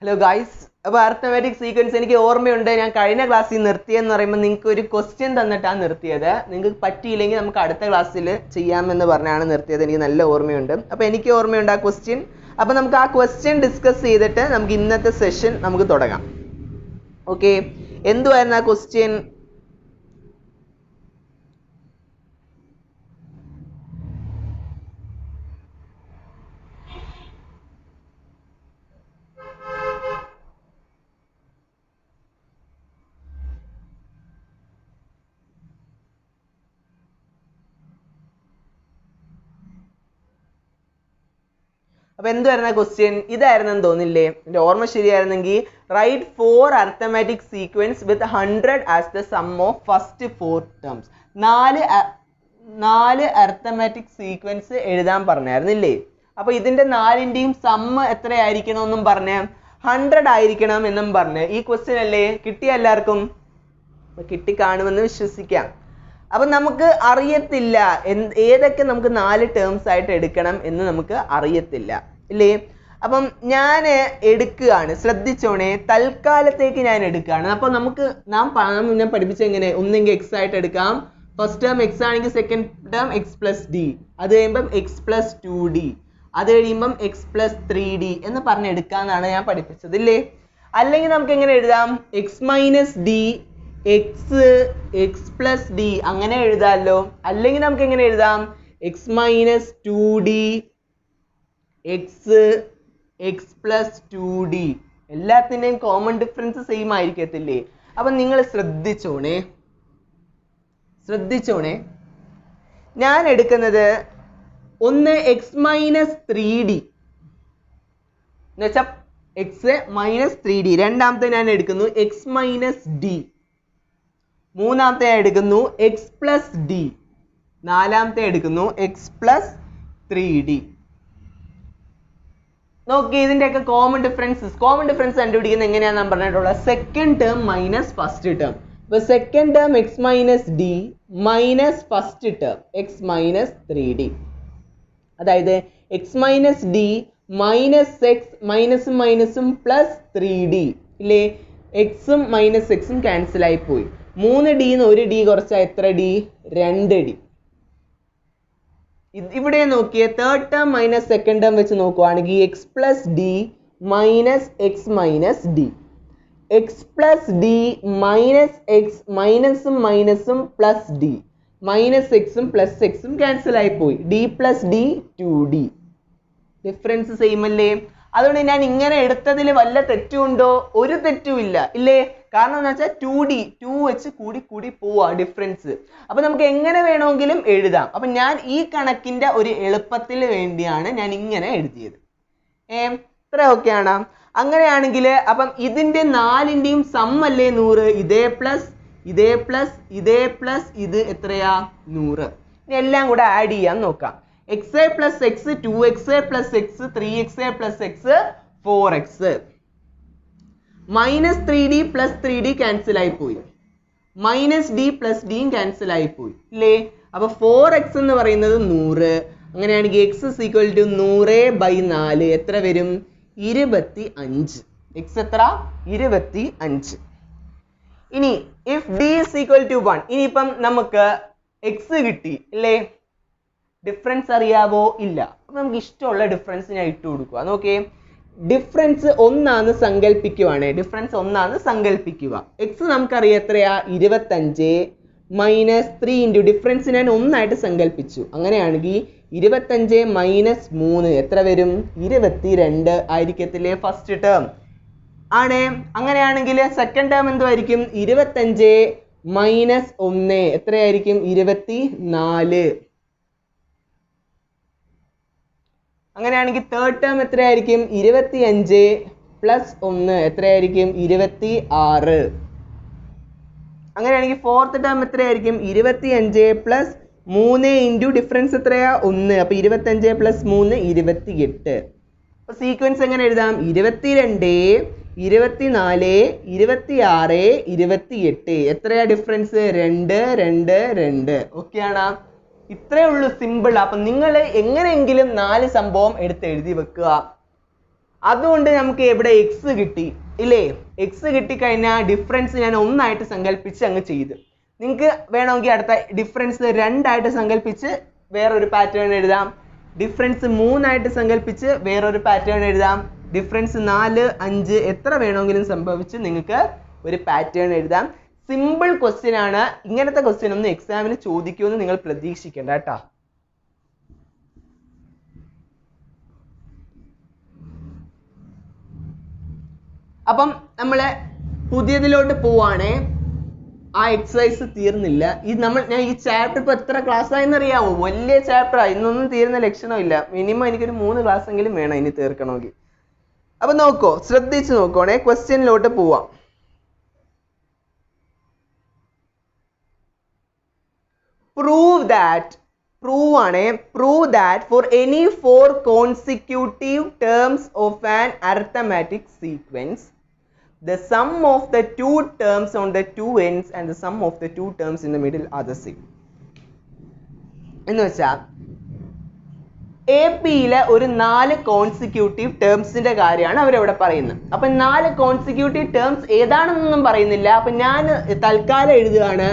Hello guys, അപ്പോൾ arithmetic sequence എനിക്ക് ഓർമ്മയുണ്ട്. ഞാൻ കഴിഞ്ഞ ക്ലാസ്സിൽ നിർത്തിയെന്ന് പറയുമ്പോൾ നിങ്ങൾക്ക് ഒരു ക്വസ്റ്റ്യൻ തന്നിട്ടാണ് നിർത്തിയത്. നിങ്ങൾക്ക് പറ്റിയില്ലെങ്കിൽ നമുക്ക് അടുത്ത ക്ലാസ്സിൽ ചെയ്യാമെന്ന് പറഞ്ഞാണ് നിർത്തിയത്. എനിക്ക് നല്ല ഓർമ്മയുണ്ട്. അപ്പോൾ എനിക്ക് ഓർമ്മയുണ്ട് ആ ക്വസ്റ്റ്യൻ. അപ്പോൾ നമുക്ക് ആ ക്വസ്റ്റ്യൻ ഡിസ്കസ് ചെയ്തിട്ട് നമുക്ക് ഇന്നത്തെ സെഷൻ നമുക്ക് തുടങ്ങാം. ഓക്കെ, എന്തുവായിരുന്നു ആ ക്വസ്റ്റ്യൻ? അപ്പോൾ എന്തായിരുന്നു ക്വസ്റ്റ്യൻ? ഇതായിരുന്നെന്ന് തോന്നില്ലേ? എൻ്റെ ഓർമ്മ ശരിയായിരുന്നെങ്കിൽ write 4 arithmetic sequence with 100 as the sum of first 4 terms. നാല് അർത്ഥമാറ്റിക് സീക്വൻസ് എഴുതാൻ പറഞ്ഞായിരുന്നില്ലേ? അപ്പോൾ ഇതിൻ്റെ നാലിൻ്റെയും സമ്മ് എത്രയായിരിക്കണമെന്നും പറഞ്ഞ് 100 ആയിരിക്കണം എന്നും പറഞ്ഞ് ഈ ക്വസ്റ്റ്യൻ അല്ലേ കിട്ടിയ എല്ലാവർക്കും? കിട്ടിക്കാണുമെന്ന് വിശ്വസിക്കാം. അപ്പം നമുക്ക് അറിയത്തില്ല ഏതൊക്കെ നമുക്ക് 4 ടേംസ് ആയിട്ട് എടുക്കണം എന്ന് നമുക്ക് അറിയത്തില്ല ഇല്ലേ? അപ്പം ഞാൻ എടുക്കുകയാണ്, ശ്രദ്ധിച്ചോണേ. തൽക്കാലത്തേക്ക് ഞാൻ എടുക്കുകയാണ്. അപ്പോൾ നമുക്ക് ഞാൻ പഠിപ്പിച്ച എങ്ങനെ ഒന്നെങ്കിൽ എക്സ് ആയിട്ട് എടുക്കാം. ഫസ്റ്റ് ടേം എക്സ് ആണെങ്കിൽ second term x plus D, അത് കഴിയുമ്പം എക്സ് പ്ലസ് 2d, അത് കഴിയുമ്പം എക്സ് പ്ലസ് 3d എന്ന് പറഞ്ഞെടുക്കാന്നാണ് ഞാൻ പഠിപ്പിച്ചത് ഇല്ലേ? അല്ലെങ്കിൽ നമുക്ക് എങ്ങനെ എഴുതാം? X minus d X X plus D അങ്ങനെ എഴുതാമല്ലോ. അല്ലെങ്കിൽ നമുക്ക് എങ്ങനെ എഴുതാം? X minus 2d X X plus 2d. എല്ലാത്തിൻ്റെയും കോമൺ ഡിഫറൻസ് സെയിം ആയിരിക്കത്തില്ലേ? അപ്പം നിങ്ങൾ ശ്രദ്ധിച്ചോണേ. ഞാൻ എടുക്കുന്നത് ഒന്ന് എക്സ് മൈനസ് 3d എന്ന് വെച്ചാൽ എക്സ് മൈനസ് 3d. രണ്ടാമത്തെ ഞാൻ എടുക്കുന്നു എക്സ് മൈനസ് ഡി. മൂന്നാമത്തെ എടുക്കുന്നു എക്സ് പ്ലസ് ഡി. നാലാമത്തെ എടുക്കുന്നു എക്സ് പ്ലസ് 3d. നോക്കി, ഇതിൻ്റെയൊക്കെ കോമൺ ഡിഫറൻസ് കണ്ടുപിടിക്കുന്നത് എങ്ങനെയാണെന്ന് പറഞ്ഞിട്ടുള്ളത് second term minus first term. അപ്പോൾ second term x minus d minus first term x minus 3d. അതായത് x minus d minus x മൈനസും മൈനസും പ്ലസ് 3d ഇല്ലേ? എക്സും മൈനസ് എക്സും ക്യാൻസൽ ആയി പോയി. 3d ന്ന് 1d കുറച്ചാൽ എത്ര d? 2d. ഇവിടെ നോക്കിയേ, third term minus second term വെച്ച് നോക്കുവാണെങ്കിൽ x plus d minus x minus d, x plus d minus x മൈനസും മൈനസും പ്ലസ് ഡി, മൈനസ് എക്സും പ്ലസ് എക്സും ക്യാൻസൽ ആയി പോയി. D plus d 2d. Difference same അല്ലേ? അതുകൊണ്ട് ഞാൻ ഇങ്ങനെ എടുത്തതിൽ വല്ല തെറ്റുണ്ടോ? ഒരു തെറ്റുമില്ല ഇല്ലേ? കാരണം എന്ന് വെച്ചാൽ 2d 2 വെച്ച് കൂടി പോവാ ഡിഫറൻസ്. അപ്പൊ നമുക്ക് എങ്ങനെ വേണമെങ്കിലും എഴുതാം. അപ്പൊ ഞാൻ ഈ കണക്കിന്റെ ഒരു എളുപ്പത്തിന് വേണ്ടിയാണ് ഞാൻ ഇങ്ങനെ എഴുതിയത്. ഇത്ര ഓക്കെ ആണോ? അങ്ങനെയാണെങ്കിൽ അപ്പം ഇതിന്റെ നാലിന്റെയും സം അല്ലേ 100? ഇതേ പ്ലസ് ഇതേ പ്ലസ് ഇതേ പ്ലസ് ഇത് എത്രയാ? 100. ഇനി എല്ലാം കൂടെ ആഡ് ചെയ്യാൻ നോക്കാം. X plus x 2x plus X 3x plus X 4x minus 3d plus 3d cancel ആയി പോയി. മൈനസ് ഡി പ്ലസ് ഡിയും ക്യാൻസൽ ആയി പോയി ഇല്ലേ? അപ്പൊ 4x എന്ന് പറയുന്നത് 100. അങ്ങനെയാണെങ്കിൽ എക്സ് ഇസ് ഈക്വൽ ടു 100/4 എത്ര വരും? 25. എക്സ് എത്ര? 25. ഇനി if D is equal to 1, ഇനിയിപ്പം നമുക്ക് എക്സ് കിട്ടി ഇല്ലേ? ഡിഫറൻസ് അറിയാവോ? ഇല്ല. അപ്പൊ നമുക്ക് ഇഷ്ടമുള്ള ഡിഫറൻസ് ഞാൻ ഇട്ട് കൊടുക്കുക. നോക്കിയേ, ഡിഫറൻസ് ഒന്നാന്ന് സങ്കല്പിക്കുക. എക്സ് നമുക്കറിയാം എത്രയാ? 25 മൈനസ് 3 ഇൻറ്റു ഡിഫറൻസ് ഞാൻ ഒന്നായിട്ട് സങ്കല്പിച്ചു. അങ്ങനെയാണെങ്കിൽ 25 മൈനസ് 3 എത്ര വരും? 22 ആയിരിക്കത്തില്ലേ ഫസ്റ്റ് ടേം? ആണേ. അങ്ങനെയാണെങ്കിൽ സെക്കൻഡ് ടേം എന്തുമായിരിക്കും? 25 മൈനസ് 1 എത്രയായിരിക്കും? 24. അങ്ങനെയാണെങ്കിൽ തേർഡ് ടേം എത്രയായിരിക്കും? 25 പ്ലസ് 1 എത്രയായിരിക്കും? 26. അങ്ങനെയാണെങ്കിൽ ഫോർത്ത് ടേം എത്രയായിരിക്കും? 25 പ്ലസ് 3 ഇൻറ്റു ഡിഫറൻസ് എത്രയാ? 1. അപ്പോൾ 25 പ്ലസ് 3 28. അപ്പോൾ സീക്വൻസ് എങ്ങനെ എഴുതാം? 22 24 26 28. എത്രയാ ഡിഫറൻസ്? 2 2 2. ഓക്കെ ആണോ? ഇത്രേ ഉള്ളൂ, സിമ്പിൾ. അപ്പം നിങ്ങൾ എങ്ങനെയെങ്കിലും 4 സംഭവം എടുത്ത് എഴുതി വെക്കുക. അതുകൊണ്ട് നമുക്ക് ഇവിടെ എക്സ് കിട്ടി ഇല്ലേ? എക്സ് കിട്ടിക്കഴിഞ്ഞാൽ ഡിഫറൻസ് ഞാൻ ഒന്നായിട്ട് സങ്കല്പിച്ച് അങ്ങ് ചെയ്ത്. നിങ്ങൾക്ക് വേണമെങ്കിൽ അടുത്ത ഡിഫറൻസ് രണ്ടായിട്ട് സങ്കല്പിച്ച് വേറൊരു പാറ്റേൺ എഴുതാം. ഡിഫറൻസ് മൂന്നായിട്ട് സങ്കല്പിച്ച് വേറൊരു പാറ്റേൺ എഴുതാം. ഡിഫറൻസ് 4, 5 എത്ര വേണമെങ്കിലും സംഭവിച്ച് നിങ്ങൾക്ക് ഒരു പാറ്റേൺ എഴുതാം. സിമ്പിൾ ക്വസ്റ്റ്യൻ ആണ്. ഇങ്ങനത്തെ ക്വസ്റ്റ്യൻ ഒന്നും എക്സാമിന് ചോദിക്കുമെന്ന് നിങ്ങൾ പ്രതീക്ഷിക്കേണ്ട കേട്ടോ. അപ്പം നമ്മള് പുതിയതിലോട്ട് പോവാണേ. ആ എക്സസൈസ് തീർന്നില്ല. ഞാൻ ഈ ചാപ്റ്റർ ഇപ്പൊ എത്ര ക്ലാസ് ആയെന്ന് അറിയാവോ? വലിയ ചാപ്റ്ററാ. ഇന്നൊന്നും തീരുന്ന ലക്ഷണമില്ല. മിനിമം എനിക്കൊരു 3 ക്ലാസ് എങ്കിലും വേണം ഇനി തീർക്കണമെങ്കിൽ. അപ്പൊ നോക്കോ, ശ്രദ്ധിച്ച് നോക്കണേ. ക്വസ്റ്റ്യനിലോട്ട് പോവാം. prove that for any 4 consecutive terms of an arithmetic sequence, the sum of the 2 terms on the two ends and the sum of the 2 terms in the middle are the same. എന്ന് വെച്ചാൽ AP-യിലെ ഒരു 4 consecutive ടേംസിന്റെ കാര്യമാണ് അവരവിടെ പറയുന്നത്. അപ്പൊ 4 consecutive terms ഏതാണെന്നൊന്നും പറയുന്നില്ല. അപ്പൊ ഞാൻ തൽക്കാലം എഴുതുകയാണ്.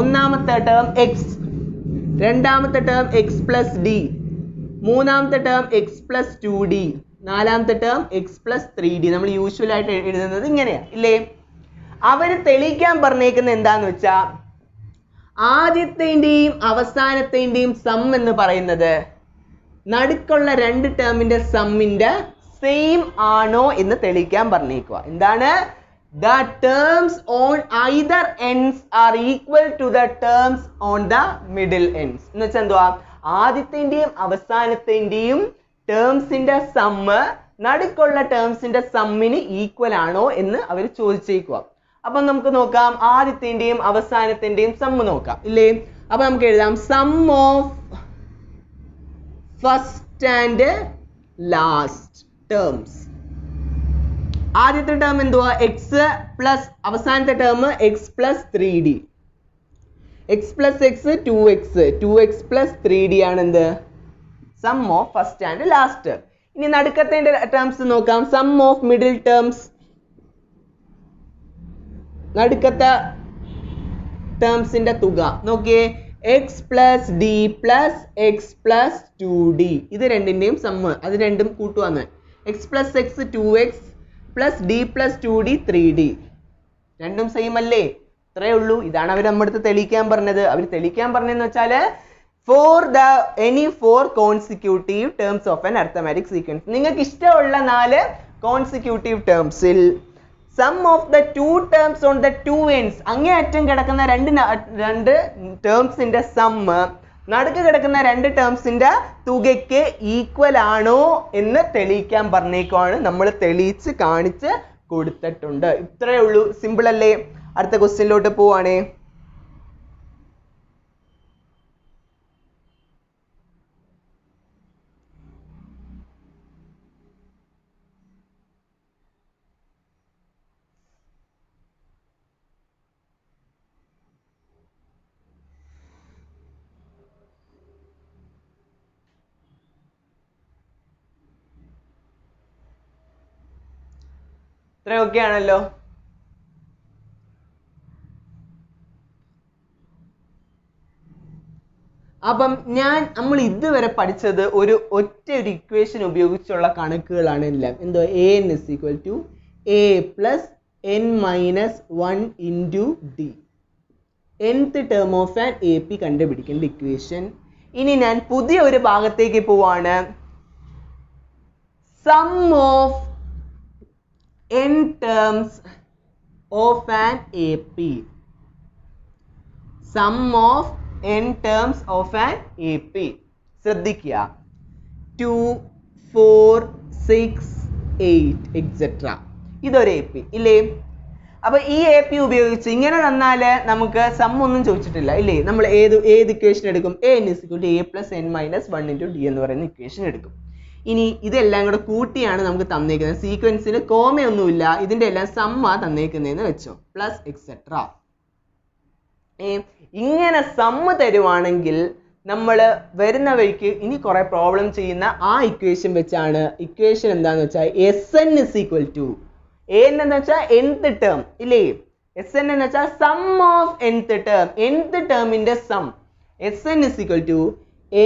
ഒന്നാമത്തെ ടേം എക്സ്, രണ്ടാമത്തെ ടേം എക്സ് പ്ലസ് ഡി, മൂന്നാമത്തെ ടേം എക്സ് പ്ലസ് 2d, നാലാമത്തെ ടേം എക്സ് പ്ലസ് 3d. നമ്മൾ യൂഷ്വൽ ആയിട്ട് എഴുതുന്നത് ഇങ്ങനെയാ ഇല്ലേ? അവര് തെളിയിക്കാൻ പറഞ്ഞേക്കുന്ന എന്താന്ന് വെച്ചാ ആദ്യത്തെന്റെയും അവസാനത്തെന്റെയും സം എന്ന് പറയുന്നത് നടുക്കുള്ള 2 ടേമിന്റെ സമ്മിന്റെ സെയിം ആണോ എന്ന് തെളിയിക്കാൻ പറഞ്ഞേക്കുക. എന്താണ്? The terms on either ends are equal to the terms on the middle ends. എന്ന് വെച്ചാൽ എന്തുവാ? ആദ്യത്തെന്റെയും അവസാനത്തെന്റെയും ടേംസിന്റെ സമ്മ് നടുക്കുള്ള ടേംസിന്റെ സമ്മിന് ഈക്വൽ ആണോ എന്ന് അവർ ചോദിച്ചേക്കുക. അപ്പൊ നമുക്ക് നോക്കാം. ആദ്യത്തെന്റെയും അവസാനത്തെന്റെയും സമ്മ് നോക്കാം ഇല്ലേ? അപ്പൊ നമുക്ക് എഴുതാം sum of first and last terms. ആദ്യത്തെ ടേം എന്തുവാ? എക്സ് പ്ലസ് അവസാനത്തെ term x plus 3d. X plus x 2x, 2x plus 3d ആണ് എന്ത്? Sum of first and last. ഇനി നടുക്കത്തെ ടേംസ് നോക്കാം. Sum of middle terms. നടുക്കത്തെ ടേംസിന്റെ തുക നോക്കിയേ. X plus d plus x plus 2d. ഇത് രണ്ടിന്റെയും സമ്മ്. അത് രണ്ടും കൂട്ടുവാന്ന്. X plus x 2x plus d plus 2d 3d. രണ്ടും സെയിം അല്ലേ? ഇത്രയേ ഉള്ളൂ. ഇതാണ് അവർ നമ്മുടെ അടുത്ത് തെളിയിക്കാൻ പറഞ്ഞത്. അവർ തെളിയിക്കാൻ പറഞ്ഞതെന്ന് വെച്ചാൽ for any 4 consecutive terms of an arithmetic sequence. നിങ്ങൾക്ക് ഇഷ്ടമുള്ള 4 consecutive termsൽ sum of the 2 terms on the two ends, അങ്ങേയറ്റം കിടക്കുന്ന രണ്ട് ടേംസിന്റെ സമ്മ് നടുക്ക് കിടക്കുന്ന 2 ടേംസിന്റെ തുകയ്ക്ക് ഈക്വൽ ആണോ എന്ന് തെളിയിക്കാൻ പറഞ്ഞേക്കുവാണ്. നമ്മൾ തെളിയിച്ച് കാണിച്ച് കൊടുത്തിട്ടുണ്ട്. ഇത്രയേ ഉള്ളൂ. സിമ്പിൾ അല്ലേ? അടുത്ത ക്വസ്റ്റ്യനിലോട്ട് പോവാണേ. ഇത്രയൊക്കെ ആണല്ലോ. അപ്പം നമ്മൾ ഇതുവരെ പഠിച്ചത് ഒറ്റ ഒരു ഇക്വേഷൻ ഉപയോഗിച്ചുള്ള കണക്കുകളാണ് എല്ലാം. എന്തോ an is equal to a plus n minus 1 into d. nth term of an AP കണ്ടുപിടിക്കേണ്ട ഇക്വേഷൻ. ഇനി ഞാൻ പുതിയ ഒരു ഭാഗത്തേക്ക് പോവാണ്. Sum of n terms of an AP. Sum of n terms of an AP. ശ്രദ്ധിക്കുക. 2, 4, 6, 8 etc. ഇതൊരു AP ഇല്ലേ? അപ്പൊ ഈ AP ഉപയോഗിച്ച് ഇങ്ങനെ തന്നാല് നമുക്ക് സം ഒന്നും ചോദിച്ചിട്ടില്ല ഇല്ലേ? നമ്മൾ ഏത് ഇക്വേഷൻ എടുക്കും? an is equal to a plus n minus 1 into d എന്ന് പറയുന്ന ഇക്വേഷൻ എടുക്കും. ഇനി ഇതെല്ലാം കൂടെ കൂട്ടിയാണ് നമുക്ക് തന്നേക്കുന്നത്. സീക്വൻസിന് കോമയൊന്നുമില്ല. ഇതിന്റെ എല്ലാം സമ്മാ തന്നേക്കുന്നതെന്ന് വെച്ചോ. Plus etcetera. ഇങ്ങനെ സമ്മ് തരുവാണെങ്കിൽ നമ്മൾ വരുന്ന വഴിക്ക് ഇനി കുറെ പ്രോബ്ലം ചെയ്യുന്ന ആ ഇക്വേഷൻ വെച്ചാണ്. ഇക്വേഷൻ എന്താന്ന് വെച്ചാൽ Sn is equal to n എന്ന് വെച്ചാൽ nth ടേം ഇല്ലേ, Sn എന്ന് വെച്ചാൽ sum of nth term, nth ടേമിന്റെ sum. Sn is equal to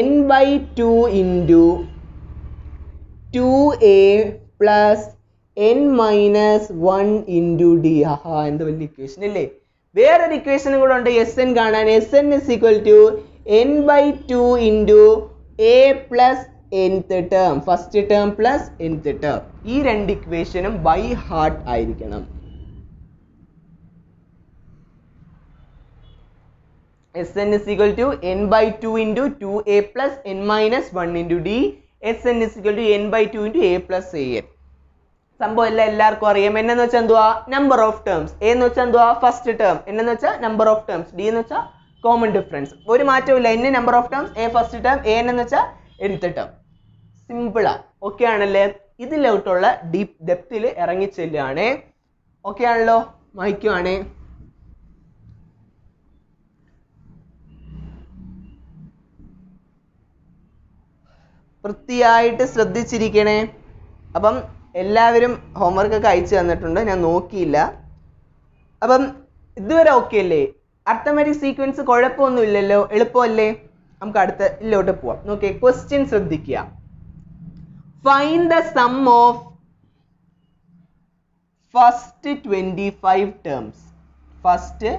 n/2 into 2a plus n minus 1 into d. ആഹാ, എന്ത് വലിയ ഇക്വേഷൻ അല്ലേ. വേറൊരു ഇക്വേഷനും കൂടെ ഉണ്ട് Sn കാണാൻ. Sn is equal to n/2 into a plus nth term, first term plus nth term. ഈ രണ്ട് ഇക്വേഷനും ബൈ ഹാർട്ട് ആയിരിക്കണം. Sn is equal to n/2 into 2a plus n minus 1 into d. Sn is equal to n/2 into a plus an. സംഭവം എല്ലാം എല്ലാവർക്കും അറിയാം. n എന്ന് വെച്ചാൽ എന്തുവാ, നമ്പർ ഓഫ് ടേംസ്. a എന്ന് വെച്ചാൽ എന്തുവാ, ഫസ്റ്റ് ടേം. n എന്ന് വെച്ചാൽ നമ്പർ ഓഫ് ടേംസ്. d എന്ന് വെച്ചാൽ കോമൺ ഡിഫറൻസ്. ഒരു മാറ്റമില്ല. n number of terms, a first term, an എന്ന് വെച്ചാൽ nth ടേം. സിമ്പിളാ. ഓക്കെ ആണല്ലേ. ഇതിലോട്ടുള്ള ഡീപ് ഡെപ്തിൽ ഇറങ്ങി ചെല്ലുകയാണേ. ഓക്കെ ആണല്ലോ. വായിക്കുവാണേ. വൃത്തിയായിട്ട് ശ്രദ്ധിച്ചിരിക്കണേ. അപ്പം എല്ലാവരും ഹോംവർക്ക് ഒക്കെ അയച്ചു തന്നിട്ടുണ്ട്, ഞാൻ നോക്കിയില്ല. അപ്പം ഇതുവരെ ഓക്കെ അല്ലേ? അർത്ഥമെറ്റിക് സീക്വൻസ് കുഴപ്പമൊന്നുമില്ലല്ലോ, എളുപ്പമല്ലേ? നമുക്ക് അടുത്ത ഇതിലോട്ട് പോവാം. നോക്കിയേ, ക്വസ്റ്റ്യൻ ശ്രദ്ധിക്കുക. Find the sum of first 25 terms. First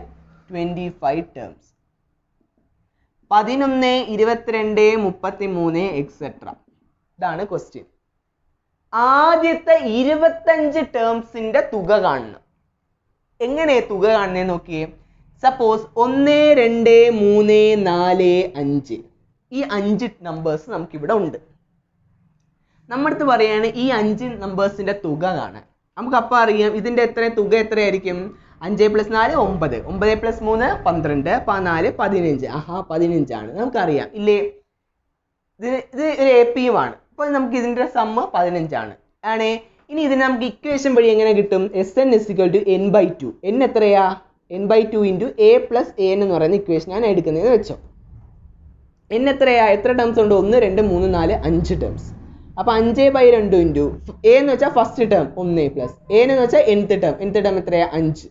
25 terms 11, 22, 33 etcetera. ഇതാണ് ക്വസ്റ്റ്യൻ. ആദ്യത്തെ 25 ടേംസിന്റെ തുക കാണണം. എങ്ങനെ തുക കാണുന്നതെന്ന് നോക്കിയേ. സപ്പോസ് 1, 2, 3, 4, 5 ഈ 5 നമ്പേഴ്സ് നമുക്കിവിടെ ഉണ്ട്. നമ്മുടെ അടുത്ത് പറയാണ് ഈ 5 നമ്പേഴ്സിന്റെ തുക കാണാൻ. നമുക്ക് അപ്പം അറിയാം ഇതിന്റെ തുക എത്രയായിരിക്കും. 5 + 4 9, 9 + 3 12, 4 15. ആഹാ, 15 ആണ് നമുക്കറിയാം ഇല്ലേ. ഇത് ഒരു AP-യുമാണ്. അപ്പോൾ നമുക്ക് ഇതിന്റെ സമ്മ് 15 ആണ്. ഇനി ഇതിനെ നമുക്ക് ഇക്വേഷൻ വഴി എങ്ങനെ കിട്ടും? Sn is equal to n/2. n എത്രയാ? n/2 into a plus an എന്ന് പറയുന്ന ഇക്വേഷൻ ആണ് എടുക്കുന്നതെന്ന് വെച്ചോ. n എത്രയാ? എത്ര ടേംസ് ഉണ്ട്? 1, 2, 3, 4, 5 ടേംസ്. അപ്പൊ 5/2 ഇൻറ്റു a എന്ന് വെച്ചാൽ ഫസ്റ്റ് ടേം 1 പ്ലസ് a എന്ന് വെച്ചാൽ nth ടേം. nth ടേം എത്രയാ? 5.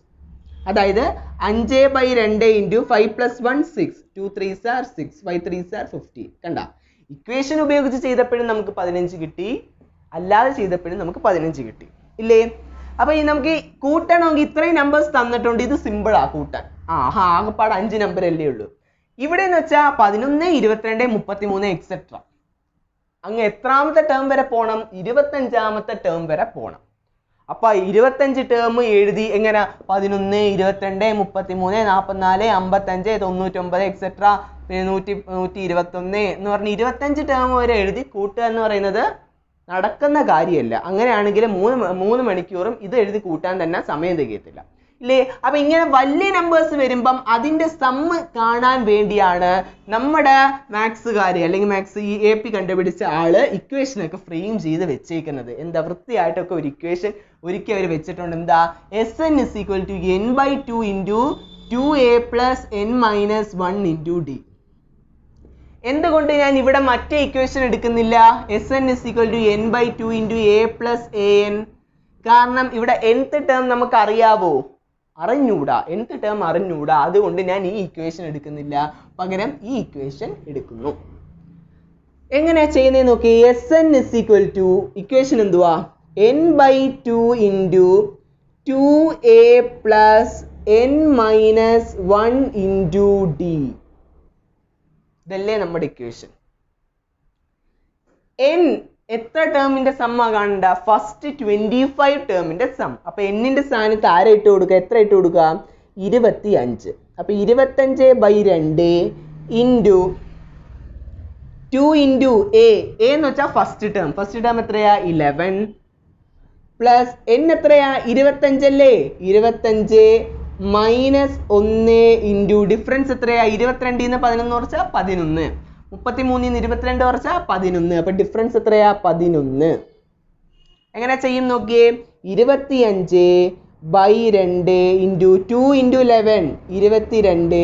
അതായത് 5/2 into 5 + 1 6, 2 3s are 6, 5 3s are 50. കണ്ട, ഇക്വേഷൻ ഉപയോഗിച്ച് ചെയ്തപ്പോഴും നമുക്ക് 15 കിട്ടി, അല്ലാതെ ചെയ്തപ്പോഴും നമുക്ക് 15 കിട്ടി ഇല്ലേ. അപ്പൊ ഈ നമുക്ക് കൂട്ടണമെങ്കിൽ ഇത്രയും നമ്പേഴ്സ് തന്നിട്ടുണ്ട്. ഇത് സിമ്പിളാ കൂട്ടാൻ. ആകെപ്പാട് 5 നമ്പർ അല്ലേ ഉള്ളൂ. ഇവിടെ എന്ന് വെച്ചാൽ 11, 22, 33 എക്സെട്ര. അങ്ങ് എത്രാമത്തെ ടേം വരെ പോകണം? 25ാമത്തെ ടേം വരെ പോകണം. അപ്പൊ 25 ടേം എഴുതി എങ്ങനെ? 11, 22, 33, 44, 55, 99 എക്സെട്ര 121 എന്ന് പറഞ്ഞ് 25 ടേം വരെ എഴുതി കൂട്ടുക എന്ന് പറയുന്നത് നടക്കുന്ന കാര്യമല്ല. അങ്ങനെയാണെങ്കിൽ 3 മണിക്കൂറും ഇത് എഴുതി കൂട്ടാൻ തന്നെ സമയം തികയത്തില്ല ഇല്ലേ. അപ്പൊ ഇങ്ങനെ വലിയ നമ്പേഴ്സ് വരുമ്പം അതിന്റെ സമ്മ് കാണാൻ വേണ്ടിയാണ് നമ്മുടെ മാത്സുകാര് അല്ലെങ്കിൽ മാത്സ് ഈ AP കണ്ടുപിടിച്ച ആള് ഇക്വേഷനൊക്കെ ഫ്രെയിം ചെയ്ത് വെച്ചേക്കുന്നത്. എന്താ വൃത്തിയായിട്ടൊക്കെ ഒരു ഇക്വേഷൻ ഒരിക്കൽ അവർ വെച്ചിട്ടുണ്ട്. എന്താ? Sn is equal to n/2 into 2a plus n minus 1 into d. എന്തുകൊണ്ട് ഞാൻ ഇവിടെ മറ്റേ ഇക്വേഷൻ എടുക്കുന്നില്ല? Sn is equal to n/2 into a plus an. കാരണം ഇവിടെ nth ടേം നമുക്ക് അറിയാവോ? അറിഞ്ഞൂടാ. nth ടേം അറിഞ്ഞൂടാ. അതുകൊണ്ട് ഞാൻ ഈ ഇക്വേഷൻ എടുക്കുന്നില്ല, പകരം ഈ ഇക്വേഷൻ എടുക്കുന്നു. എങ്ങനെയാ ചെയ്യുന്നത് നോക്കി. Sn is equal to equation എന്തുവാ? n/2 into 2a plus n minus 1 into d. ഇതല്ലേ നമ്മുടെ ഇക്വേഷൻ. n എത്ര ടേമിന്റെ സമ്മ കാണണ്ട? ഫസ്റ്റ് 25 ടേമിന്റെ സം. അപ്പൊ എന്നിന്റെ സ്ഥാനത്ത് ആരെ ഇട്ട് കൊടുക്കുക? എത്ര ഇട്ട് കൊടുക്കുക? 25. അപ്പൊ 25/2 ഇൻറ്റു 2 ഇൻറ്റു a എന്ന് വെച്ചാൽ ഫസ്റ്റ് ടേം. ഫസ്റ്റ് ടേം എത്രയാ? 11 പ്ലസ് n എത്രയാ? 25 അല്ലേ. 25 മൈനസ് 1 ഇൻറ്റു ഡിഫറൻസ് എത്രയാ? 22 11 കുറച്ചാൽ 11, 33 22 കുറച്ചാൽ 11. അപ്പൊ ഡിഫറൻസ് എത്രയാ? 11. എങ്ങനെ ചെയ്യും നോക്കിയേ. 25/2 into 2 into 11 22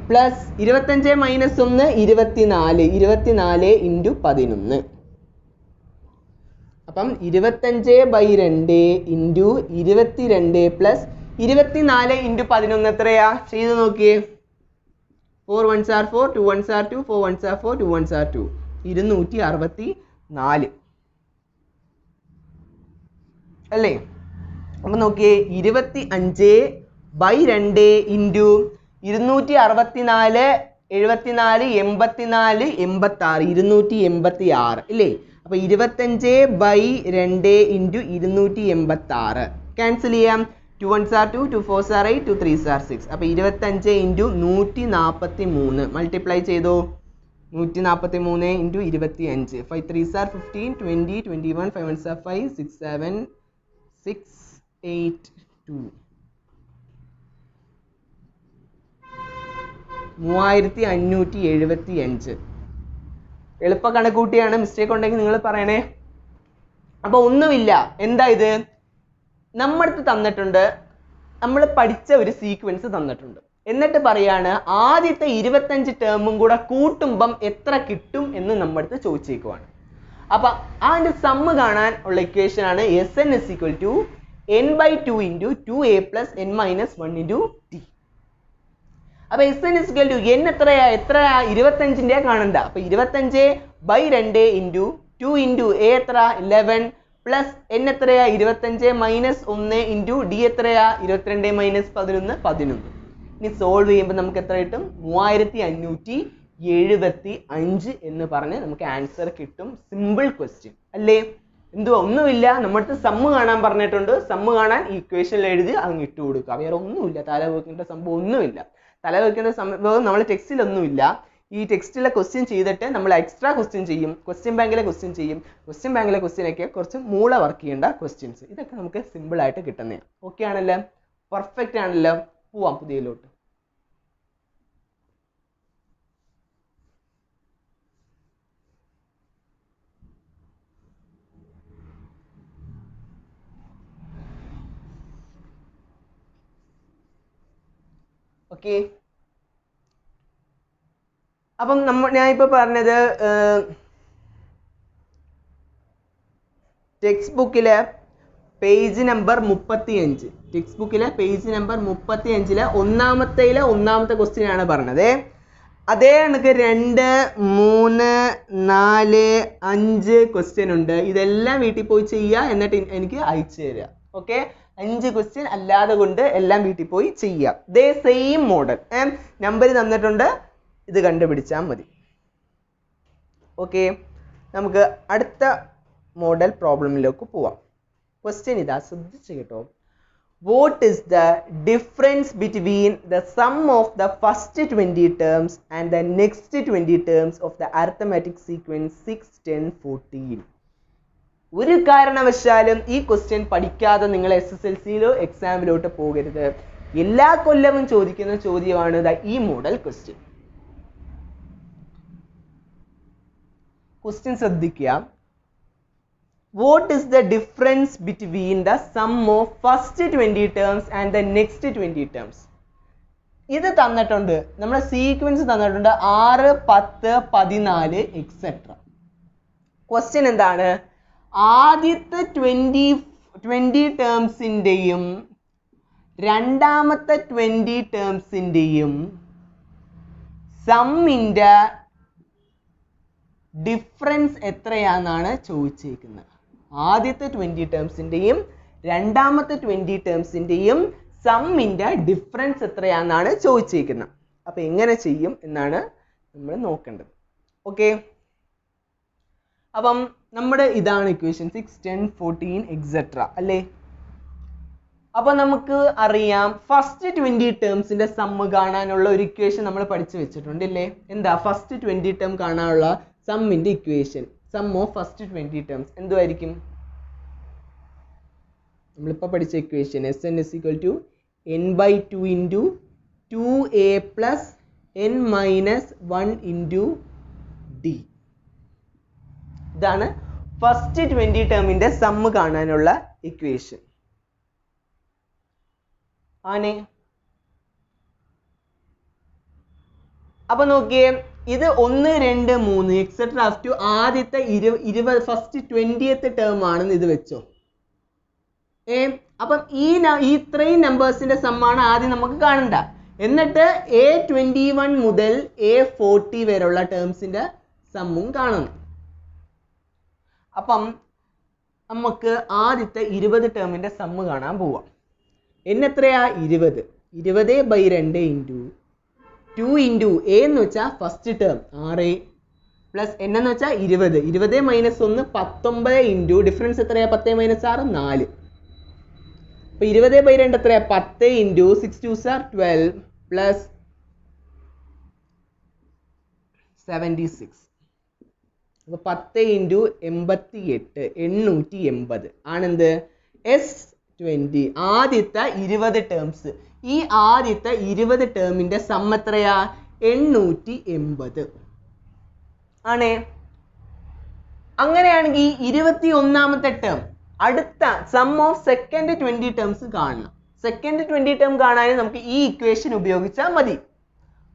plus 25 minus 1 24 24 into 11. അപ്പം 25/2 ഇൻറ്റു 22 പ്ലസ് 24 ഇൻറ്റു 11 എത്രയാ? ചെയ്ത് നോക്കിയേ. 4 1s are 4, 2 1s are 2, 4 1s are 4, 2 1s are 2. 264 അല്ലേ? അപ്പം നോക്കിയേ 25/2 ഇൻറ്റു 264 74 84 86 286 ഇല്ലേ? അപ്പോൾ 25/2 ഇൻറ്റു 286 ക്യാൻസൽ ചെയ്യാം. 2 1s are 2, 2 4s are 8, 2 3s are 6. അപ്പോൾ 25 ഇൻറ്റു 143 മൾട്ടിപ്ലൈ ചെയ്തോ. 143 into 25. 5 3s are 15, 20, 21, 5 1s are 5, 6 7 6 8 2. 3575. എളുപ്പ കണക്കൂട്ടിയാണ്. മിസ്റ്റേക്ക് ഉണ്ടെങ്കിൽ നിങ്ങൾ പറയണേ. അപ്പോൾ ഒന്നുമില്ല. എന്താ ഇത്? നമ്മൾക്ക് തന്നിട്ടുണ്ട്, നമ്മൾ പഠിച്ച ഒരു സീക്വൻസ് തന്നിട്ടുണ്ട്. എന്നിട്ട് പറയാണ് ആദ്യത്തെ 25 ടേമും കൂടെ കൂട്ടുമ്പം എത്ര കിട്ടും എന്ന് നമ്മൾക്ക് ചോദിച്ചേക്കുവാണ്. അപ്പം അതിൻ്റെ സമ്മ് കാണാൻ ഉള്ള ഇക്വേഷൻ ആണ് Sn = n/2 into 2a + n - 1 into t. അപ്പോൾ Sn = n എത്രയാ? 25ൻ്റെ കാണണ്ട. അപ്പോൾ 25/2 ഇൻറ്റു 2 ഇൻറ്റു a എത്ര? 11 പ്ലസ് n എത്രയാ? 25 മൈനസ് 1 ഇൻറ്റു d എത്രയാ? 22 മൈനസ് 11 11. ഇനി സോൾവ് ചെയ്യുമ്പോൾ നമുക്ക് എത്ര കിട്ടും? 3575 എന്ന് പറഞ്ഞ് നമുക്ക് ആൻസർ കിട്ടും. സിമ്പിൾ ക്വസ്റ്റ്യൻ അല്ലേ? എന്തുവാ? ഒന്നുമില്ല. നമ്മുടെ സമ്മ് കാണാൻ പറഞ്ഞിട്ടുണ്ട്. സമ്മ് കാണാൻ ഇക്വേഷനിൽ എഴുതി അങ്ങ് ഇട്ട് കൊടുക്കുക. വേറെ ഒന്നുമില്ല. തല വെക്കേണ്ട സംഭവം ഒന്നുമില്ല. തല വെക്കേണ്ട സംഭവം നമ്മൾ ടെക്സ്റ്റിലൊന്നുമില്ല. ഈ ടെക്സ്റ്റിലെ ക്വസ്റ്റ്യൻ ചെയ്തിട്ട് നമ്മൾ എക്സ്ട്രാ ക്വസ്റ്റ്യൻ ചെയ്യും. ക്വസ്റ്റ്യൻ ബാങ്കിലെ ക്വസ്റ്റ്യൻ ചെയ്യും. ക്വസ്റ്റ്യൻ ബാങ്കിലെ ക്വസ്റ്റ്യനൊക്കെ കുറച്ച് മൂള വർക്ക് ചെയ്യേണ്ട ക്വസ്റ്റ്യൻസ്. ഇതൊക്കെ നമുക്ക് സിമ്പിൾ ആയിട്ട് കിട്ടുന്നതാണ്. ഓക്കെ ആണല്ലോ? പെർഫെക്റ്റ് ആണല്ലോ? പോവാം പുതിയതിലോട്ട്. ഓക്കെ. അപ്പം ഞാനിപ്പോൾ പറഞ്ഞത് ടെക്സ്റ്റ് ബുക്കിലെ പേജ് നമ്പർ 35. ടെക്സ്റ്റ് ബുക്കിലെ പേജ് നമ്പർ 35 ഒന്നാമത്തെ ക്വസ്റ്റ്യൻ ആണ് പറഞ്ഞത്. അതേ കണക്ക് 2 3 4 5 ക്വസ്റ്റ്യൻ ഉണ്ട്. ഇതെല്ലാം വീട്ടിൽ പോയി ചെയ്യുക. എന്നിട്ട് എനിക്ക് അയച്ചു തരിക. ഓക്കെ? 5 ക്വസ്റ്റ്യൻ അല്ലാതെ കൊണ്ട് എല്ലാം വീട്ടിൽ പോയി ചെയ്യുക. ദേ സെയിം മോഡൽ നമ്പർ തന്നിട്ടുണ്ട്. ഇത് കണ്ടുപിടിച്ചാൽ മതി. ഓക്കെ, നമുക്ക് അടുത്ത മോഡൽ പ്രോബ്ലമിലേക്ക് പോവാം. ക്വസ്റ്റ്യൻ ഇതാ, ശ്രദ്ധിച്ച് കേട്ടോ. What is the difference between the sum of the first 20 terms and the next 20 terms of the arithmetic sequence 6, 10, 14? ഒരു കാരണവശാലും ഈ ക്വസ്റ്റ്യൻ പഠിക്കാതെ നിങ്ങൾ SSLCയിലോ എക്സാമിലോട്ട് പോകരുത്. എല്ലാ കൊല്ലവും ചോദിക്കുന്ന ചോദ്യമാണ് ഈ മോഡൽ ക്വസ്റ്റ്യൻ. ക്വസ്റ്റ്യൻ ശ്രദ്ധിക്കുക. What is the difference between the sum of first 20 terms and the next 20 terms? ഇത് തന്നിട്ടുണ്ട്, നമ്മുടെ സീക്വൻസ് തന്നിട്ടുണ്ട് 6, 10, 14 എക്സെട്ര. ക്വസ്റ്റ്യൻ എന്താണ്? ആദ്യത്തെ 20 ടേംസിൻ്റെയും രണ്ടാമത്തെ 20 ടേംസിൻ്റെയും സമ്മിൻ്റെ ഡിഫറൻസ് എത്രയാണെന്നാണ് ചോദിച്ചേക്കുന്നത്. ആദ്യത്തെ 20 ടേംസിൻ്റെയും രണ്ടാമത്തെ 20 ടേംസിൻ്റെയും സമ്മിൻ്റെ ഡിഫറൻസ് എത്രയാണെന്നാണ് ചോദിച്ചേക്കുന്നത്. അപ്പം എങ്ങനെ ചെയ്യും എന്നാണ് നമ്മൾ നോക്കേണ്ടത്. ഓക്കെ, അപ്പം നമ്മുടെ ഇതാണ് ഇക്വേഷൻ 6, 10, 14 എക്സെട്ര അല്ലേ. അപ്പം നമുക്ക് അറിയാം ഫസ്റ്റ് 20 ടേംസിൻ്റെ സമ്മ് കാണാനുള്ള ഒരു ഇക്വേഷൻ നമ്മൾ പഠിച്ചു വെച്ചിട്ടുണ്ട് ഇല്ലേ. എന്താ ഫസ്റ്റ് 20 ടേം കാണാനുള്ള സമ്മിൻ്റെ equation? Sum of first 20 terms എന്തുമായിരിക്കും? നമ്മളിപ്പോൾ പഠിച്ച equation Sn = n/2 into 2a + n - 1 into d. ഇതാണ് ഫസ്റ്റ് 20 ടേമിൻ്റെ സമ്മ് കാണാനുള്ള ഇക്വേഷൻ. ആനെ അപ്പൊ നോക്കിയേ, ഇത് 1 2 3 എക്സെട്ര അപ് ടു ആദ്യത്തെ 20 ഫസ്റ്റ് 20th ടേം ആണെന്ന് ഇത് വെച്ചോ. അപ്പം ഈ ഇത്രയും നമ്പേഴ്സിന്റെ സമ്മാണ് ആദ്യം നമുക്ക് കാണണ്ട. എന്നിട്ട് A21 മുതൽ A40 വരെയുള്ള ടേംസിന്റെ സമ്മും കാണണം. അപ്പം നമുക്ക് ആദ്യത്തെ 20 ടേമിന്റെ സമ്മ് കാണാൻ പോവാം. എന്നെത്രയാ 20 20/2 ഇൻറ്റു 2 ഇൻറ്റു എ എന്ന് വെച്ചാൽ ഫസ്റ്റ് ടേം 6 പ്ലസ് എൻ എന്ന് വെച്ചാൽ 20 20 മൈനസ് 1 19 ഇൻറ്റു ഡിഫറൻസ് എത്രയാ 10 മൈനസ് 6 4. അപ്പൊ 20/2 എത്രയാ 10 ഇൻറ്റു 6 2s are 12 പ്ലസ് 76. അപ്പൊ 10 ഇൻറ്റു 88 880 ആണെന്ത് S20 ആദ്യത്തെ 20 ടേംസ്. ഈ ആദ്യത്തെ 20 ടേമിന്റെ സം എത്രയാ 880 ആണേ. അങ്ങനെയാണെങ്കിൽ 21ാമത്തെ ടേം അടുത്ത സം ഓഫ് സെക്കൻഡ് 20 ടേംസ് കാണണം. സെക്കൻഡ് 20 ടേം കാണാൻ നമുക്ക് ഈ ഇക്വേഷൻ ഉപയോഗിച്ചാൽ മതി.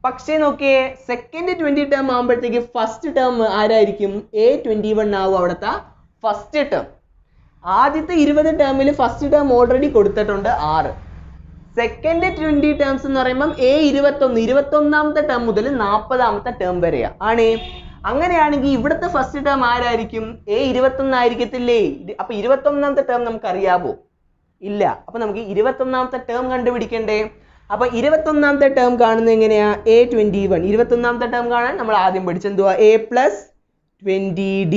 പക്ഷേ നോക്കിയേ, സെക്കൻഡ് 20 ടേം ആകുമ്പോഴത്തേക്ക് ഫസ്റ്റ് ടേം ആരായിരിക്കും A21 ആവും അവിടുത്തെ ഫസ്റ്റ് ടേം. ആദ്യത്തെ 20 ടേമിൽ ഫസ്റ്റ് ടേം ഓൾറെഡി കൊടുത്തിട്ടുണ്ട് 6. സെക്കൻഡ് 20 ടേംസ് എന്ന് പറയുമ്പോൾ A21 21ാമത്തെ ടേം മുതൽ 40ാമത്തെ ടേം വരെയാ ആണ്. അങ്ങനെയാണെങ്കിൽ ഇവിടുത്തെ ഫസ്റ്റ് ടേം ആരായിരിക്കും A21 ആയിരിക്കത്തില്ലേ. അപ്പൊ 21ാമത്തെ ടേം നമുക്ക് അറിയാവോ? ഇല്ല. അപ്പൊ നമുക്ക് 21ാമത്തെ ടേം കണ്ടുപിടിക്കണ്ടേ. അപ്പൊ 21ാമത്തെ ടേം കാണുന്നത് എങ്ങനെയാ A21. 21ാമത്തെ ടേം കാണാൻ നമ്മൾ ആദ്യം പഠിച്ചെന്തുവാ A plus 20D.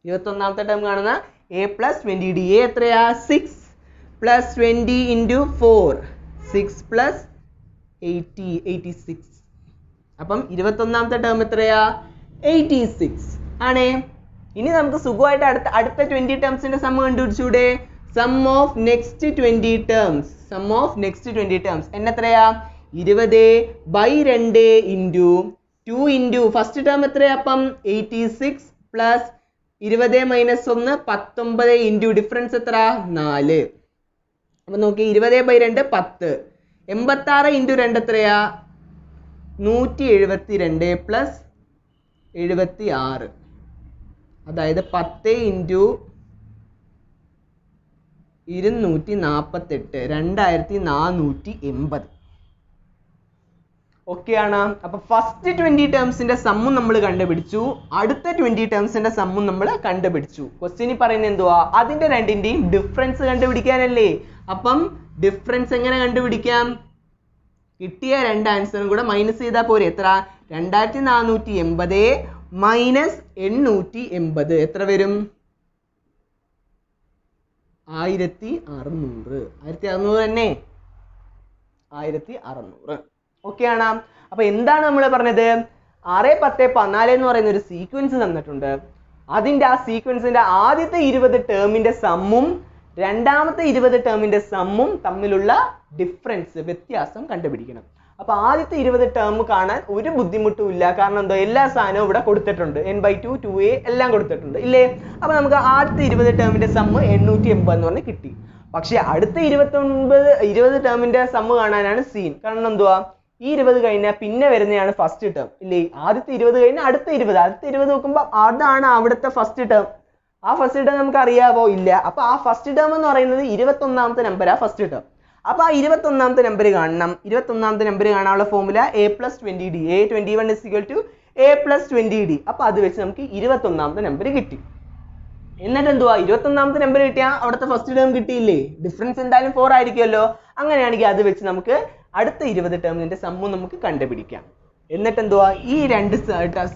21ാമത്തെ ടേം കാണുന്ന A plus 20D. A എത്രയാ 6 plus 20 into 4 6 plus 80 86. അപ്പം 21ാമത്തെ ടേം എത്രയാ 86 ആണേ. ഇനി നമുക്ക് സുഖമായിട്ട് അടുത്ത 20 ടേംസിന്റെ സം കണ്ടുപിടിച്ചൂടെ. Sum of next 20 terms. Sum of next 20 terms എന്നെത്രയാ 20/2 ഇൻറ്റു 2 ഇൻറ്റു ഫസ്റ്റ് ടേം എത്രയാ അപ്പം 86 പ്ലസ് 20 മൈനസ് 1 19 ഇൻറ്റു ഡിഫറൻസ് എത്ര 4. അപ്പൊ നോക്കി 20/2 10 86 ഇൻറ്റു 2 എത്രയാ 172 പ്ലസ് 76. അതായത് 10 ഇൻറ്റു 248 2480. ഓക്കെ ആണ്. അപ്പൊ ഫസ്റ്റ് 20 ടേംസിന്റെ സമ്മും നമ്മൾ കണ്ടുപിടിച്ചു, അടുത്ത 20 ടേംസിന്റെ സമ്മും നമ്മൾ കണ്ടുപിടിച്ചു. ക്വസ്റ്റ്യനിൽ പറയുന്നത് എന്തുവാ, അതിന്റെ രണ്ടിന്റെയും ഡിഫറൻസ് കണ്ടുപിടിക്കാനല്ലേ. അപ്പം ഡിഫറൻസ് എങ്ങനെ കണ്ടുപിടിക്കാം, കിട്ടിയ രണ്ട് ആൻസറും കൂടെ മൈനസ് ചെയ്താൽ പോരെ. എത്ര 2480 മൈനസ് 880 എത്ര വരും 1600. 1600 തന്നെ 1600. ഓക്കെ ആണ്. അപ്പൊ എന്താണ് നമ്മൾ പറഞ്ഞത് 6 10 14 എന്ന് പറയുന്ന ഒരു സീക്വൻസ് തന്നിട്ടുണ്ട്. അതിന്റെ ആ സീക്വൻസിന്റെ ആദ്യത്തെ 20 ടേമിന്റെ സമ്മും രണ്ടാമത്തെ 20 ടേമിന്റെ സമ്മും തമ്മിലുള്ള ഡിഫറൻസ് വ്യത്യാസം കണ്ടുപിടിക്കണം. അപ്പൊ ആദ്യത്തെ 20 ടേം കാണാൻ ഒരു ബുദ്ധിമുട്ടും ഇല്ല. കാരണം എന്തോ എല്ലാ സാധനവും ഇവിടെ കൊടുത്തിട്ടുണ്ട്. n/2 2a എല്ലാം കൊടുത്തിട്ടുണ്ട് ഇല്ലേ. അപ്പൊ നമുക്ക് ആദ്യത്തെ 20 ടേമിന്റെ സമ്മ് 880 എന്ന് പറഞ്ഞ് കിട്ടി. പക്ഷെ അടുത്ത 20 ടേമിന്റെ സമ്മ് കാണാനാണ് സീൻ. കാരണം എന്തുവാ, ഈ 20 കഴിഞ്ഞാൽ പിന്നെ വരുന്നതാണ് ഫസ്റ്റ് ടേം ഇല്ലേ. ആദ്യത്തെ 20 കഴിഞ്ഞാൽ അടുത്ത 20 നോക്കുമ്പോൾ അതാണ് അവിടുത്തെ ഫസ്റ്റ് ടേം. ആ ഫസ്റ്റ് ടേം നമുക്ക് അറിയാവോ ഇല്ല. അപ്പൊ ആ ഫസ്റ്റ് ടേം എന്ന് പറയുന്നത് 21ാമത്തെ നമ്പറാ ഫസ്റ്റ് ടേം. അപ്പൊ ആ 21ാമത്തെ നമ്പർ കാണണം. 21ാമത്തെ നമ്പർ കാണാനുള്ള formula A plus 20D. A21 is equal to A plus 20D. അപ്പൊ അത് വെച്ച് നമുക്ക് 21ാമത്തെ നമ്പർ കിട്ടി. എന്നിട്ട് എന്തുവാ 21ാമത്തെ നമ്പർ കിട്ടിയാൽ അവിടുത്തെ ഫസ്റ്റ് ടേം കിട്ടിയില്ലേ. ഡിഫറൻസ് എന്തായാലും 4 ആയിരിക്കുമല്ലോ. അങ്ങനെയാണെങ്കിൽ അത് വെച്ച് നമുക്ക് അടുത്ത 20 ടേമിന്റെ സമ്മും നമുക്ക് കണ്ടുപിടിക്കാം. എന്നിട്ട് എന്തുവാ ഈ രണ്ട്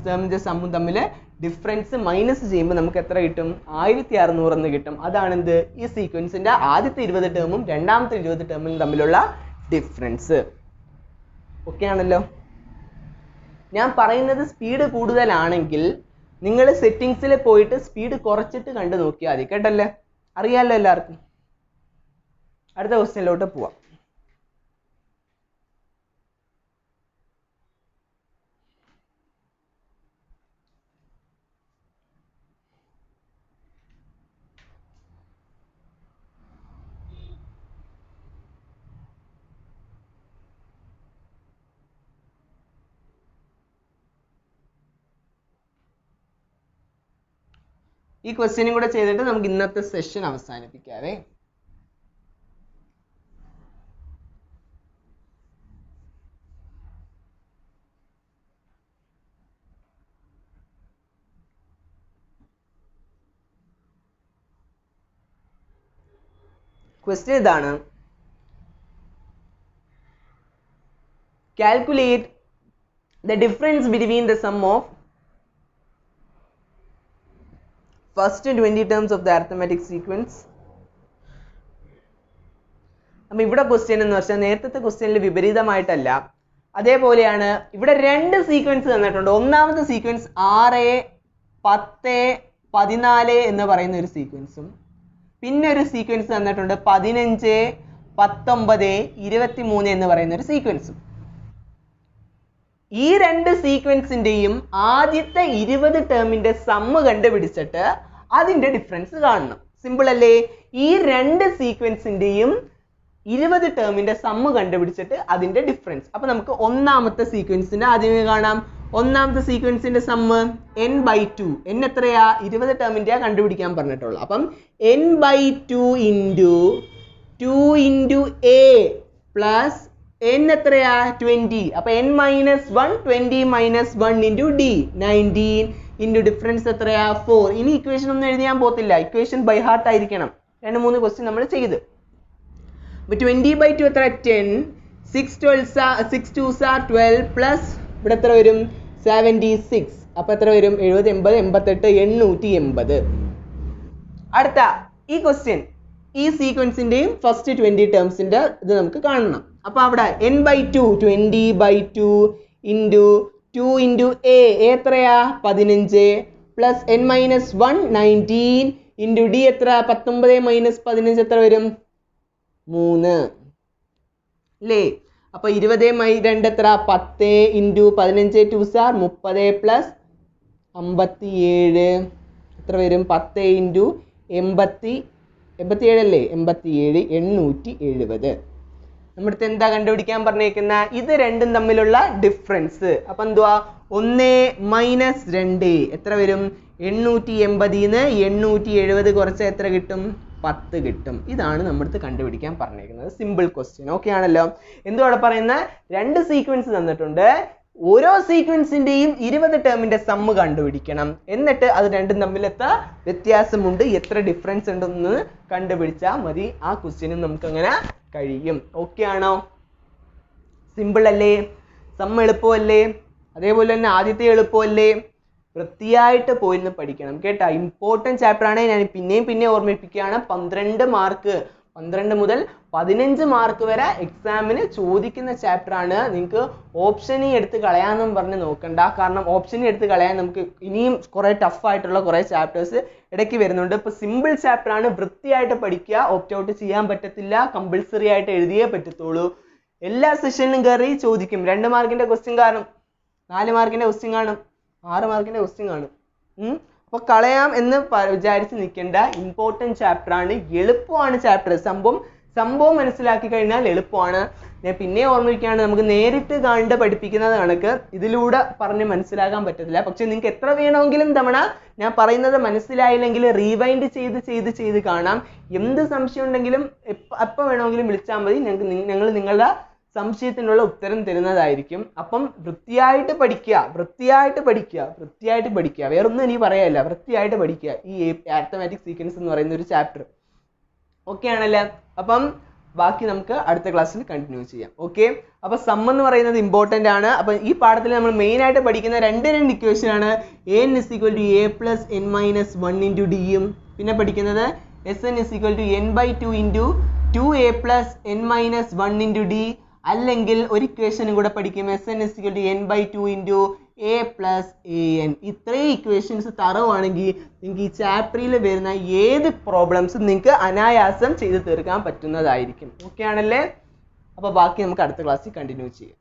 ടേമിന്റെ സമ്മും തമ്മിൽ ഡിഫറൻസ് മൈനസ് ചെയ്യുമ്പോൾ നമുക്ക് എത്ര കിട്ടും 1600 എന്ന് കിട്ടും. അതാണ് എന്ത് ഈ സീക്വൻസിന്റെ ആദ്യത്തെ 20 ടേമും രണ്ടാമത്തെ 20 ടേമും തമ്മിലുള്ള ഡിഫറൻസ്. ഓക്കെ ആണല്ലോ. ഞാൻ പറയുന്നത് സ്പീഡ് കൂടുതലാണെങ്കിൽ നിങ്ങൾ സെറ്റിംഗ്സിൽ പോയിട്ട് സ്പീഡ് കുറച്ചിട്ട് കണ്ടു നോക്കിയാൽ മതി കേട്ടല്ലേ. അറിയാമല്ലോ എല്ലാവർക്കും. അടുത്ത ക്വസ്റ്റ്യനിലോട്ട് പോവാം. ഈ ക്വസ്റ്റ്യനും കൂടെ ചെയ്തിട്ട് നമുക്ക് ഇന്നത്തെ സെഷൻ അവസാനിപ്പിക്കാവേ. ക്വസ്റ്റ്യൻ ഇതാണ്. Calculate the difference between the sum of first 20 terms of the arithmetic sequence. അപ്പോൾ ഇവിടെ ക്വസ്റ്റ്യൻ എന്ന് വെച്ചാൽ നേരത്തെ ക്വസ്റ്റ്യനിൽ വിപരീതമായിട്ടല്ല, അതേപോലെയാണ്. ഇവിടെ രണ്ട് സീക്വൻസ് തന്നിട്ടുണ്ട്. ഒന്നാമത്തെ സീക്വൻസ് 6, 10, 14 എന്ന് പറയുന്ന ഒരു സീക്വൻസും, പിന്നെ ഒരു സീക്വൻസ് തന്നിട്ടുണ്ട് 15, 19, 23 എന്ന് പറയുന്ന ഒരു സീക്വൻസും. ഈ രണ്ട് സീക്വൻസിന്റെയും ആദ്യത്തെ 20 ടേമിന്റെ സമ്മ് കണ്ടുപിടിച്ചിട്ട് അതിന്റെ ഡിഫറൻസ് കാണണം. സിമ്പിൾ അല്ലേ? ഈ രണ്ട് സീക്വൻസിന്റെയും 20 ടേമിന്റെ സമ്മ് കണ്ടുപിടിച്ചിട്ട് അതിന്റെ ഡിഫറൻസ്. അപ്പൊ നമുക്ക് ഒന്നാമത്തെ സീക്വൻസിന്റെ ആദ്യമേ കാണാം. ഒന്നാമത്തെ സീക്വൻസിന്റെ സമ്മ് n/2. n എത്രയാ? 20 ടേമിന്റെ കണ്ടുപിടിക്കാൻ പറഞ്ഞിട്ടുള്ളൂ. അപ്പം n/2 into 2 into a plus n എത്രയാ? 20. അപ്പൊ n minus 1, 20 minus 1 into d 19 into difference എത്രയാ? 4. ഇനി ഇക്വേഷൻ ഒന്നും എഴുതിയാൻ പോകത്തില്ല, ഇക്വേഷൻ ബൈ ഹാർട്ട് ആയിരിക്കണം. 2-3 ക്വസ്റ്റ്യൻ നമ്മൾ ചെയ്ത്. അപ്പൊ 20/2 എത്ര? 10. 6 2s are 12 പ്ലസ് ഇവിടെ എത്ര വരും? 76. അപ്പൊ എത്ര വരും? 70, 80, 88, 880. അടുത്ത ഈ ക്വസ്റ്റ്യൻ ഈ സീക്വൻസിന്റെയും ഫസ്റ്റ് 20 ടേംസിന്റെ ഇത് നമുക്ക് കാണണം. അപ്പൊ അവിടെ n/2 20/2 ഇൻറ്റു 2 ഇൻറ്റു a എത്രയാ? 15 plus n minus 1 19 into d എത്ര? 19 മൈനസ് 15 എത്ര വരും? 3 അല്ലേ? അപ്പൊ 20/2 എത്ര? 10 ഇൻറ്റു 15 2s are 30 പ്ലസ് 57 എത്ര വരും? 10 ഇൻറ്റു 87 അല്ലേ? 87 870. നമ്മുടെ എന്താ കണ്ടുപിടിക്കാൻ പറഞ്ഞേക്കുന്ന? ഇത് രണ്ടും തമ്മിലുള്ള ഡിഫറൻസ്. അപ്പൊ എന്തുവാ? 1 മൈനസ് 2 എത്ര വരും? 880 870 കുറച്ച് എത്ര കിട്ടും? 10 കിട്ടും. ഇതാണ് നമ്മുടെ കണ്ടുപിടിക്കാൻ പറഞ്ഞേക്കുന്നത്. Simple question. ഓക്കെ ആണല്ലോ? എന്തുവാണ് പറയുന്നത്? രണ്ട് സീക്വൻസ് തന്നിട്ടുണ്ട്. ഓരോ സീക്വൻസിന്റെയും 20 ടേമിന്റെ സമ്മ് കണ്ടുപിടിക്കണം. എന്നിട്ട് അത് രണ്ടും തമ്മിൽ എത്ര വ്യത്യാസമുണ്ട്, എത്ര ഡിഫറൻസ് ഉണ്ടെന്ന് കണ്ടുപിടിച്ചാൽ മതി. ആ ക്വസ്റ്റ്യനും നമുക്ക് അങ്ങനെ കഴിയും. ഓക്കെ ആണോ? സിമ്പിൾ അല്ലേ? സമ്മ് എളുപ്പമല്ലേ? അതേപോലെ തന്നെ ആദ്യത്തെ എളുപ്പമല്ലേ? വൃത്തിയായിട്ട് പോയിരുന്ന് പഠിക്കണം കേട്ടാ. ഇമ്പോർട്ടൻറ്റ് ചാപ്റ്റർ ആണ്. ഞാൻ പിന്നെ ഓർമ്മിപ്പിക്കുകയാണ്. 12 മാർക്ക് 12 മുതൽ 15 മാർക്ക് വരെ എക്സാമിന് ചോദിക്കുന്ന ചാപ്റ്റർ ആണ്. നിങ്ങൾക്ക് ഓപ്ഷനി എടുത്ത് കളയാന്നും പറഞ്ഞ് നോക്കണ്ട. കാരണം ഓപ്ഷനി എടുത്ത് കളയാൻ നമുക്ക് ഇനിയും കുറെ ടഫ് ആയിട്ടുള്ള കുറെ ചാപ്റ്റേഴ്സ് ഇടയ്ക്ക് വരുന്നുണ്ട്. ഇപ്പൊ സിമ്പിൾ ചാപ്റ്റർ ആണ്. വൃത്തിയായിട്ട് പഠിക്കുക. ഓപ്റ്റ് ഔട്ട് ചെയ്യാൻ പറ്റത്തില്ല, കമ്പൽസറി ആയിട്ട് എഴുതിയേ പറ്റത്തുള്ളൂ. എല്ലാ സെഷനിലും കയറി ചോദിക്കും. 2 മാർക്കിന്റെ ക്വസ്റ്റ്യൻ കാണും, 4 മാർക്കിന്റെ ക്വസ്റ്റ്യൻ കാണും, 6 മാർക്കിന്റെ ക്വസ്റ്റ്യൻ കാണും. അപ്പൊ കളയാം എന്ന് വിചാരിച്ച് നിൽക്കേണ്ട. ഇമ്പോർട്ടൻറ്റ് ചാപ്റ്റർ ആണ്. എളുപ്പമാണ് ചാപ്റ്റർ. സംഭവം മനസ്സിലാക്കി കഴിഞ്ഞാൽ എളുപ്പമാണ്. ഞാൻ പിന്നെ ഓർമ്മിക്കുകയാണ്, നമുക്ക് നേരിട്ട് കണ്ട് പഠിപ്പിക്കുന്നത് കണക്ക് ഇതിലൂടെ പറഞ്ഞ് മനസ്സിലാക്കാൻ പറ്റത്തില്ല. പക്ഷെ നിങ്ങൾക്ക് എത്ര വേണമെങ്കിലും തവണ ഞാൻ പറയുന്നത് മനസ്സിലായില്ലെങ്കിൽ റീവൈൻഡ് ചെയ്ത് കാണാം. എന്ത് സംശയം ഉണ്ടെങ്കിലും എപ്പോൾ വേണമെങ്കിലും വിളിച്ചാൽ മതി. ഞങ്ങൾ നിങ്ങളുടെ സംശയത്തിനുള്ള ഉത്തരം തരുന്നതായിരിക്കും. അപ്പം വൃത്തിയായിട്ട് പഠിക്കുക. വേറൊന്നും എനിക്ക് പറയാനില്ല. വൃത്തിയായിട്ട് പഠിക്കുക ഈ അരിത്മെറ്റിക് സീക്വൻസ് എന്ന് പറയുന്ന ഒരു ചാപ്റ്റർ. ഓക്കെ ആണല്ലേ? അപ്പം ബാക്കി നമുക്ക് അടുത്ത ക്ലാസ്സിൽ കണ്ടിന്യൂ ചെയ്യാം. ഓക്കെ? അപ്പൊ സം എന്ന് പറയുന്നത് ഇമ്പോർട്ടൻ്റ് ആണ്. അപ്പൊ ഈ പാഠത്തിൽ നമ്മൾ മെയിൻ ആയിട്ട് പഠിക്കുന്ന രണ്ട് ഇക്വേഷൻ ആണ്. an = a + n - 1 × d യും പിന്നെ പഠിക്കുന്നത് Sn = n/2 × 2a + n - 1 × d. അല്ലെങ്കിൽ ഒരു ഇക്വേഷനും കൂടെ പഠിക്കും. Sn = n/2 × a + an. ഇത്രയും ഇക്വേഷൻസ് തറവാണെങ്കിൽ നിങ്ങൾക്ക് ഈ ചാപ്റ്ററിൽ വരുന്ന ഏത് പ്രോബ്ലംസും നിങ്ങൾക്ക് അനായാസം ചെയ്ത് തീർക്കാൻ പറ്റുന്നതായിരിക്കും. ഓക്കെ ആണല്ലേ? അപ്പോൾ ബാക്കി നമുക്ക് അടുത്ത ക്ലാസ്സിൽ കണ്ടിന്യൂ ചെയ്യാം.